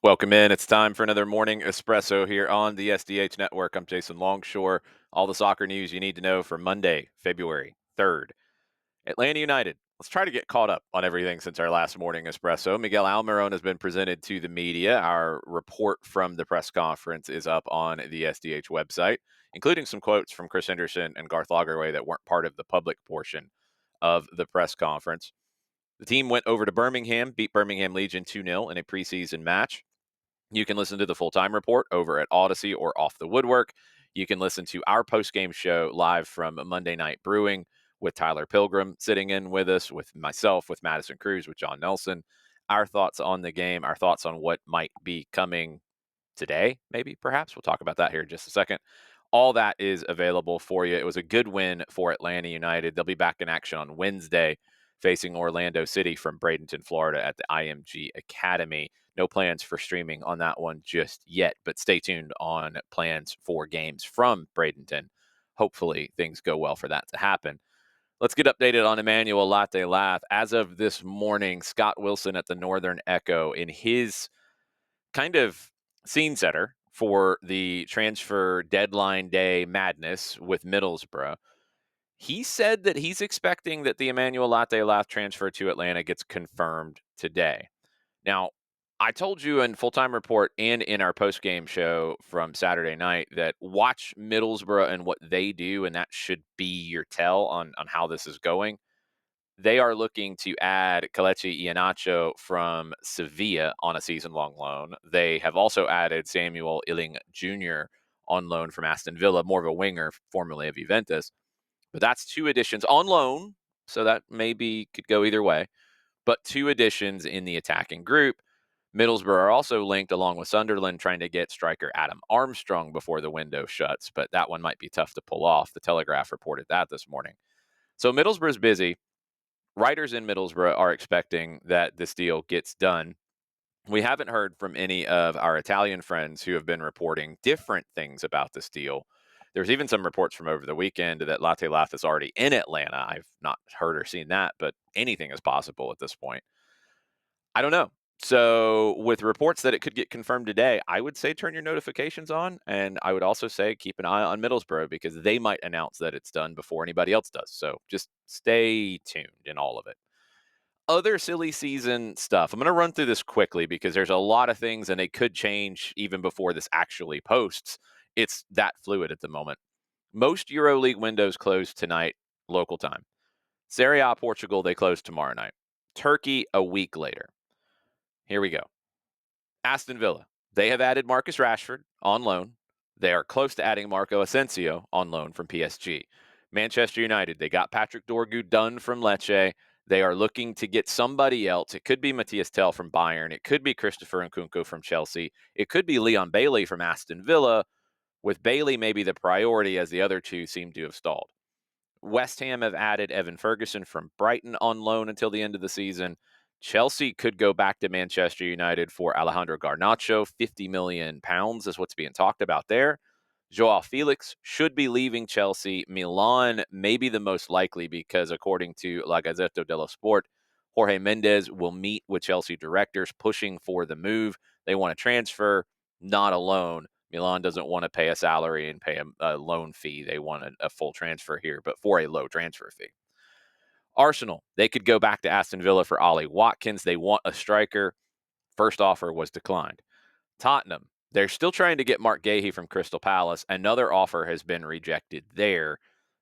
Welcome in. It's time for another Morning Espresso here on the SDH Network. I'm Jason Longshore. All the soccer news you need to know for Monday, February 3rd. Atlanta United. Let's try to get caught up on everything since our last Morning Espresso. Miguel Almiron has been presented to the media. Our report from the press conference is up on the SDH website, including some quotes from Chris Henderson and Garth Lagerwey that weren't part of the public portion of the press conference. The team went over to Birmingham, beat Birmingham Legion 2-0 in a preseason match. You can listen to the full-time report over at Odyssey or Off the Woodwork. You can listen to our post-game show live from Monday Night Brewing with Tyler Pilgrim sitting in with us, with myself, with Madison Cruz, with John Nelson. Our thoughts on the game, our thoughts on what might be coming today, maybe, perhaps. We'll talk about that here in just a second. All that is available for you. It was a good win for Atlanta United. They'll be back in action on Wednesday facing Orlando City from Bradenton, Florida at the IMG Academy. No plans for streaming on that one just yet, but stay tuned on plans for games from Bradenton. Hopefully things go well for that to happen. Let's get updated on Emmanuel Latte Lath. As of this morning, Scott Wilson at the Northern Echo in his kind of scene setter for the transfer deadline day madness with Middlesbrough. He said that he's expecting that the Emmanuel Latte Lath transfer to Atlanta gets confirmed today. Now, I told you in Full Time Report and in our post game show from Saturday night that watch Middlesbrough and what they do, and that should be your tell on how this is going. They are looking to add Kelechi Iheanacho from Sevilla on a season-long loan. They have also added Samuel Illing Jr. on loan from Aston Villa, more of a winger, formerly of Juventus. But that's two additions on loan, so that maybe could go either way. But two additions in the attacking group. Middlesbrough are also linked along with Sunderland, trying to get striker Adam Armstrong before the window shuts, but that one might be tough to pull off. The Telegraph reported that this morning. So Middlesbrough's busy. Writers in Middlesbrough are expecting that this deal gets done. We haven't heard from any of our Italian friends who have been reporting different things about this deal. There's even some reports from over the weekend that Latte Lath is already in Atlanta. I've not heard or seen that, but anything is possible at this point. I don't know. So, with reports that it could get confirmed today, I would say turn your notifications on. And I would also say keep an eye on Middlesbrough because they might announce that it's done before anybody else does. So, just stay tuned in all of it. Other silly season stuff. I'm going to run through this quickly because there's a lot of things and they could change even before this actually posts. It's that fluid at the moment. Most EuroLeague windows close tonight, local time. Serie A Portugal, they close tomorrow night. Turkey, a week later. Here we go. Aston Villa, they have added Marcus Rashford on loan. They are close to adding Marco Asensio on loan from PSG. Manchester United, they got Patrick Dorgu done from Lecce. They are looking to get somebody else. It could be Matthias Tell from Bayern. It could be Christopher Nkunku from Chelsea. It could be Leon Bailey from Aston Villa, with Bailey maybe the priority as the other two seem to have stalled. West Ham have added Evan Ferguson from Brighton on loan until the end of the season. Chelsea could go back to Manchester United for Alejandro Garnacho. £50 million is what's being talked about there. Joao Felix should be leaving Chelsea. Milan may be the most likely because, according to La Gazzetta dello Sport, Jorge Mendes will meet with Chelsea directors pushing for the move. They want to transfer, not a loan. Milan doesn't want to pay a salary and pay a loan fee. They want a full transfer here, but for a low transfer fee. Arsenal, they could go back to Aston Villa for Ollie Watkins. They want a striker. First offer was declined. Tottenham, they're still trying to get Mark Gahey from Crystal Palace. Another offer has been rejected there.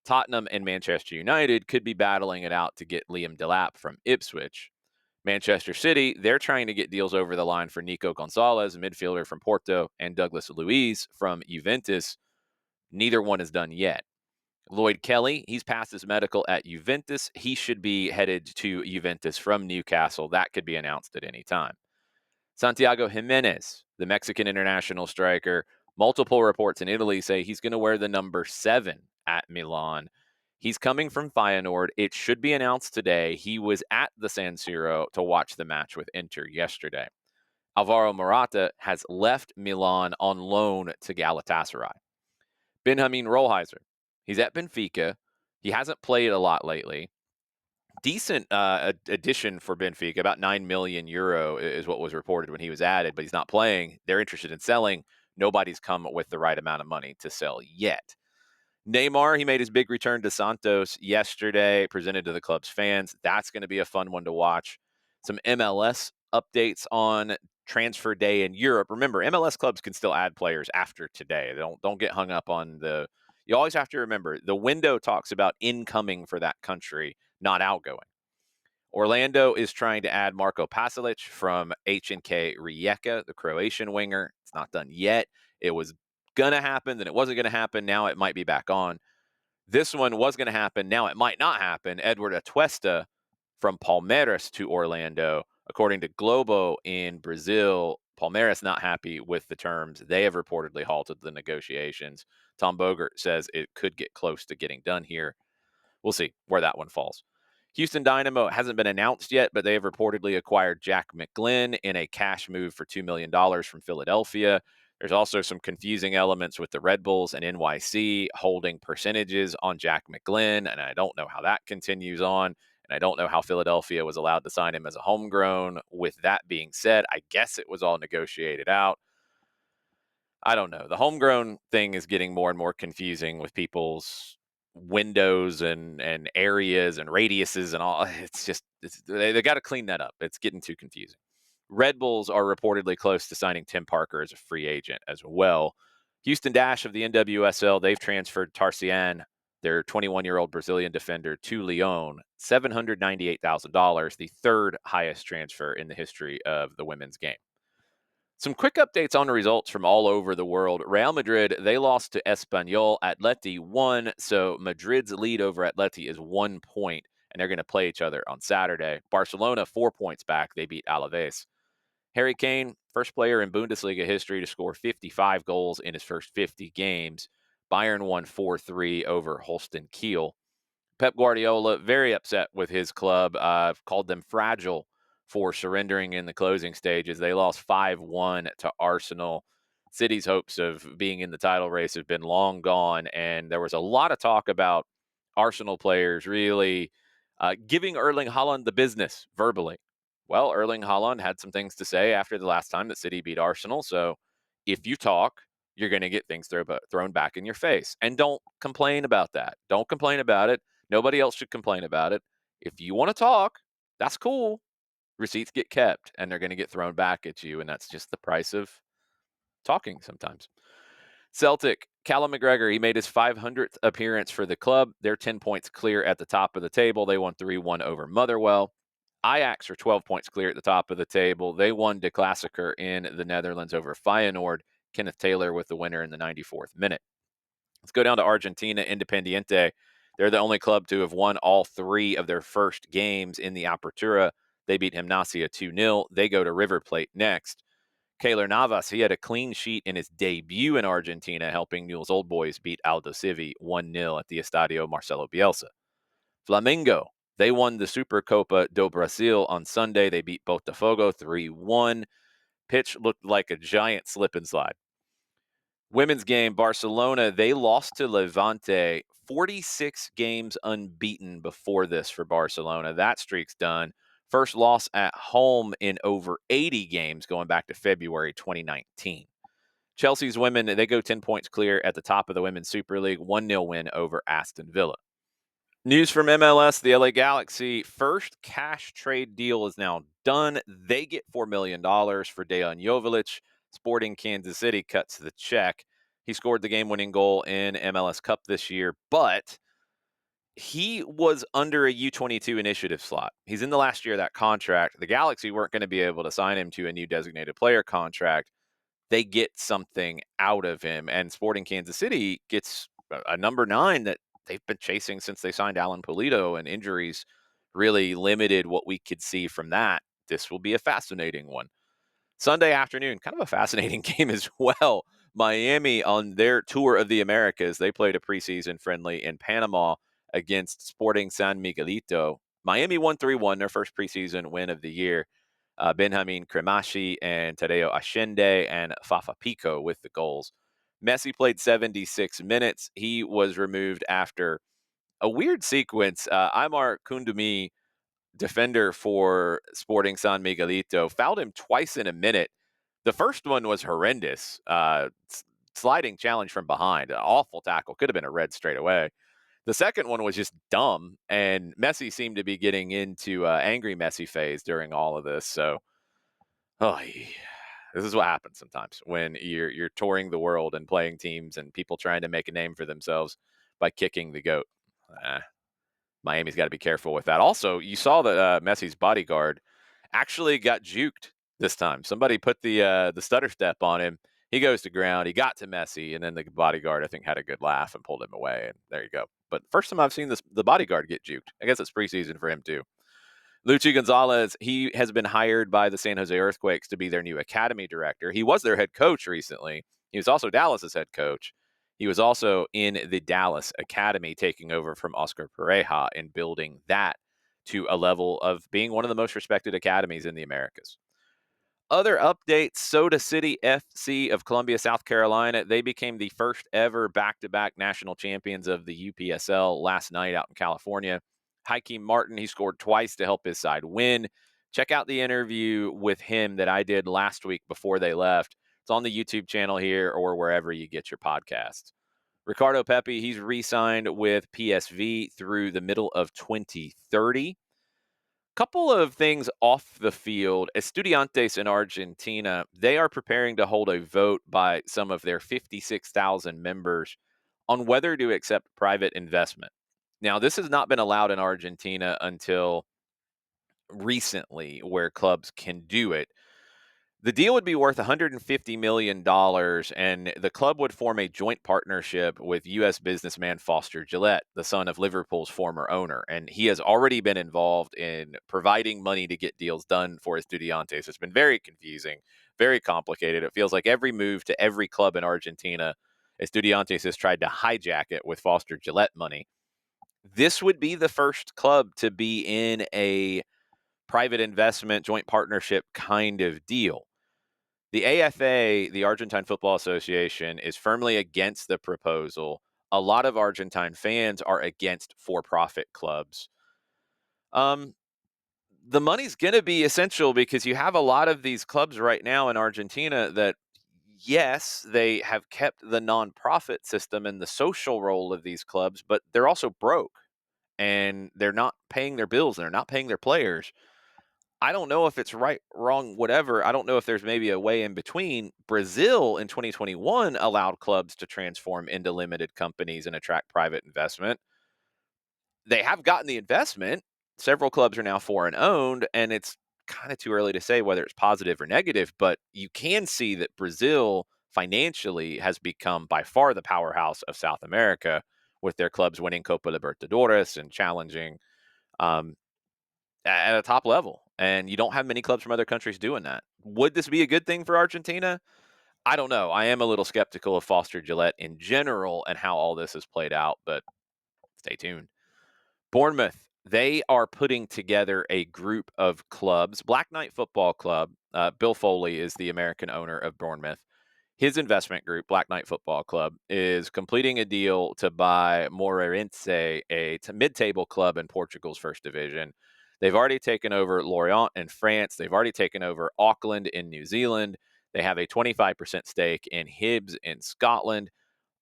Tottenham and Manchester United could be battling it out to get Liam Delap from Ipswich. Manchester City, they're trying to get deals over the line for Nico Gonzalez, a midfielder from Porto, and Douglas Luiz from Juventus. Neither one is done yet. Lloyd Kelly, he's passed his medical at Juventus. He should be headed to Juventus from Newcastle. That could be announced at any time. Santiago Jimenez, the Mexican international striker, multiple reports in Italy say he's going to wear the number 7 at Milan. He's coming from Feyenoord. It should be announced today. He was at the San Siro to watch the match with Inter yesterday. Alvaro Morata has left Milan on loan to Galatasaray. Benjamin Rollheiser, he's at Benfica. He hasn't played a lot lately. decent addition for Benfica. About 9 million euro is what was reported when he was added, but he's not playing. They're interested in selling. Nobody's come with the right amount of money to sell yet. Neymar, he made his big return to Santos yesterday, presented to the club's fans. That's going to be a fun one to watch. Some MLS updates on transfer day in Europe. Remember, MLS clubs can still add players after today. Don't get hung up on the. You always have to remember the window talks about incoming for that country, not outgoing. Orlando is trying to add Marko Pasalic from HNK Rijeka, the Croatian winger. It's not done yet. It was going to happen, then it wasn't going to happen. Now it might be back on. This one was going to happen. Now it might not happen. Edward Atuesta from Palmeiras to Orlando. According to Globo in Brazil, Palmeiras not happy with the terms. They have reportedly halted the negotiations. Tom Bogert says it could get close to getting done here. We'll see where that one falls. Houston Dynamo hasn't been announced yet, but they have reportedly acquired Jack McGlynn in a cash move for $2 million from Philadelphia. There's also some confusing elements with the Red Bulls and NYC holding percentages on Jack McGlynn, and I don't know how that continues on, and I don't know how Philadelphia was allowed to sign him as a homegrown. With that being said, I guess it was all negotiated out. I don't know. The homegrown thing is getting more and more confusing with people's windows and areas and radiuses and all. It's just they got to clean that up. It's getting too confusing. Red Bulls are reportedly close to signing Tim Parker as a free agent as well. Houston Dash of the NWSL, they've transferred Tarcian, their 21-year-old Brazilian defender, to Lyon, $798,000, the third highest transfer in the history of the women's game. Some quick updates on the results from all over the world. Real Madrid, they lost to Espanyol. Atleti won, so Madrid's lead over Atleti is 1 point, and they're going to play each other on Saturday. Barcelona, 4 points back. They beat Alaves. Harry Kane, first player in Bundesliga history to score 55 goals in his first 50 games. Bayern won 4-3 over Holstein Kiel. Pep Guardiola, very upset with his club, called them fragile for surrendering in the closing stages. They lost 5-1 to Arsenal. City's hopes of being in the title race have been long gone, and there was a lot of talk about Arsenal players really giving Erling Haaland the business verbally. Well, Erling Haaland had some things to say after the last time that City beat Arsenal, so if you talk, you're going to get things thrown back in your face. And don't complain about that. Don't complain about it. Nobody else should complain about it. If you want to talk, that's cool. Receipts get kept and they're going to get thrown back at you. And that's just the price of talking sometimes. Celtic, Callum McGregor, he made his 500th appearance for the club. They're 10 points clear at the top of the table. They won 3-1 over Motherwell. Ajax are 12 points clear at the top of the table. They won De Klassieker in the Netherlands over Feyenoord. Kenneth Taylor with the winner in the 94th minute. Let's go down to Argentina. Independiente, they're the only club to have won all 3 of their first games in the Apertura. They beat Gimnasia 2-0. They go to River Plate next. Keylor Navas, he had a clean sheet in his debut in Argentina, helping Newell's Old Boys beat Aldo Civi 1-0 at the Estadio Marcelo Bielsa. Flamengo, they won the Supercopa do Brasil on Sunday. They beat Botafogo 3-1. Pitch looked like a giant slip and slide. Women's game, Barcelona, they lost to Levante. 46 games unbeaten before this for Barcelona. That streak's done. First loss at home in over 80 games going back to February 2019. Chelsea's women, they go 10 points clear at the top of the Women's Super League. 1-0 win over Aston Villa. News from MLS, the LA Galaxy first cash trade deal is now done. They get $4 million for Dejan Joveljic. Sporting Kansas City cuts the check. He scored the game-winning goal in MLS Cup this year, but he was under a U22 initiative slot. He's in the last year of that contract. The Galaxy weren't going to be able to sign him to a new designated player contract. They get something out of him, and Sporting Kansas City gets a number 9 that they've been chasing since they signed Alan Pulido, and injuries really limited what we could see from that. This will be a fascinating one. Sunday afternoon, kind of a fascinating game as well. Miami on their tour of the Americas, they played a preseason friendly in Panama against Sporting San Miguelito. Miami won 3-1, their first preseason win of the year. Benjamin Cremashi and Tadeo Ashende and Fafa Pico with the goals. Messi played 76 minutes. He was removed after a weird sequence. Aymar Kundumi defender for Sporting San Miguelito, fouled him twice in a minute. The first one was horrendous. Sliding challenge from behind, an awful tackle. Could have been a red straight away. The second one was just dumb, and Messi seemed to be getting into angry Messi phase during all of this. So, oh, this is what happens sometimes when you're touring the world and playing teams and people trying to make a name for themselves by kicking the goat. Eh, Miami's got to be careful with that. Also, you saw that Messi's bodyguard actually got juked this time. Somebody put the stutter step on him. He goes to ground. He got to Messi, and then the bodyguard I think had a good laugh and pulled him away. And there you go. But first time I've seen the bodyguard get juked. I guess it's preseason for him too. Luchi Gonzalez, he has been hired by the San Jose Earthquakes to be their new academy director. He was their head coach recently. He was also Dallas's head coach. He was also in the Dallas Academy, taking over from Oscar Pereja and building that to a level of being one of the most respected academies in the Americas. Other updates, Soda City FC of Columbia, South Carolina. They became the first ever back-to-back national champions of the UPSL last night out in California. Hakeem Martin, he scored twice to help his side win. Check out the interview with him that I did last week before they left. It's on the YouTube channel here or wherever you get your podcasts. Ricardo Pepi, he's re-signed with PSV through the middle of 2030. Couple of things off the field. Estudiantes in Argentina, they are preparing to hold a vote by some of their 56,000 members on whether to accept private investment. Now, this has not been allowed in Argentina until recently, where clubs can do it. The deal would be worth $150 million, and the club would form a joint partnership with U.S. businessman Foster Gillette, the son of Liverpool's former owner. And he has already been involved in providing money to get deals done for Estudiantes. It's been very confusing, very complicated. It feels like every move to every club in Argentina, Estudiantes has tried to hijack it with Foster Gillette money. This would be the first club to be in a private investment, joint partnership kind of deal. The AFA, the Argentine Football Association, is firmly against the proposal. A lot of Argentine fans are against for-profit clubs. The money's going to be essential because you have a lot of these clubs right now in Argentina that, yes, they have kept the nonprofit system and the social role of these clubs, but they're also broke and they're not paying their bills and they're not paying their players. I don't know if it's right, wrong, whatever. I don't know if there's maybe a way in between. Brazil in 2021 allowed clubs to transform into limited companies and attract private investment. They have gotten the investment. Several clubs are now foreign owned, and it's kind of too early to say whether it's positive or negative, but you can see that Brazil financially has become by far the powerhouse of South America with their clubs winning Copa Libertadores and challenging um, at a top level. And you don't have many clubs from other countries doing that. Would this be a good thing for Argentina? I don't know. I am a little skeptical of Foster Gillette in general and how all this has played out, but stay tuned. Bournemouth, they are putting together a group of clubs. Black Knight Football Club, Bill Foley is the American owner of Bournemouth. His investment group, Black Knight Football Club, is completing a deal to buy Moreirense, a mid-table club in Portugal's first division. They've already taken over Lorient in France. They've already taken over Auckland in New Zealand. They have a 25% stake in Hibs in Scotland.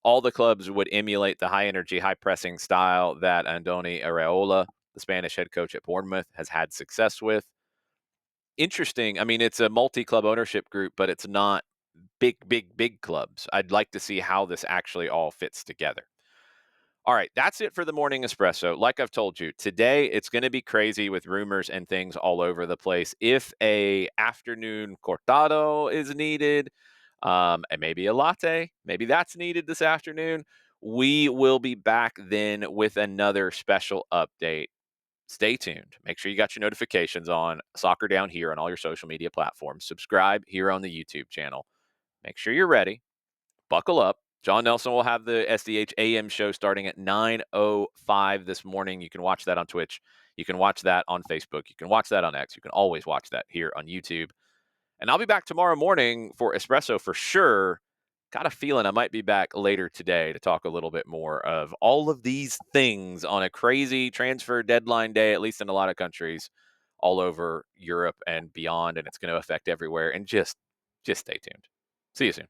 All the clubs would emulate the high-energy, high-pressing style that Andoni Areola, the Spanish head coach at Bournemouth, has had success with. Interesting. I mean, it's a multi-club ownership group, but it's not big clubs. I'd like to see how this actually all fits together. All right, that's it for the morning espresso. Like I've told you, today it's going to be crazy with rumors and things all over the place. If a afternoon cortado is needed, and maybe a latte, maybe that's needed this afternoon, we will be back then with another special update. Stay tuned. Make sure you got your notifications on. Soccer Down here on all your social media platforms. Subscribe here on the YouTube channel. Make sure you're ready. Buckle up. John Nelson will have the SDH AM show starting at 9:05 this morning. You can watch that on Twitch. You can watch that on Facebook. You can watch that on X. You can always watch that here on YouTube. And I'll be back tomorrow morning for Espresso for sure. got a feeling I might be back later today to talk a little bit more of all of these things on a crazy transfer deadline day, at least in a lot of countries all over Europe and beyond, and it's going to affect everywhere. And just stay tuned. See you soon.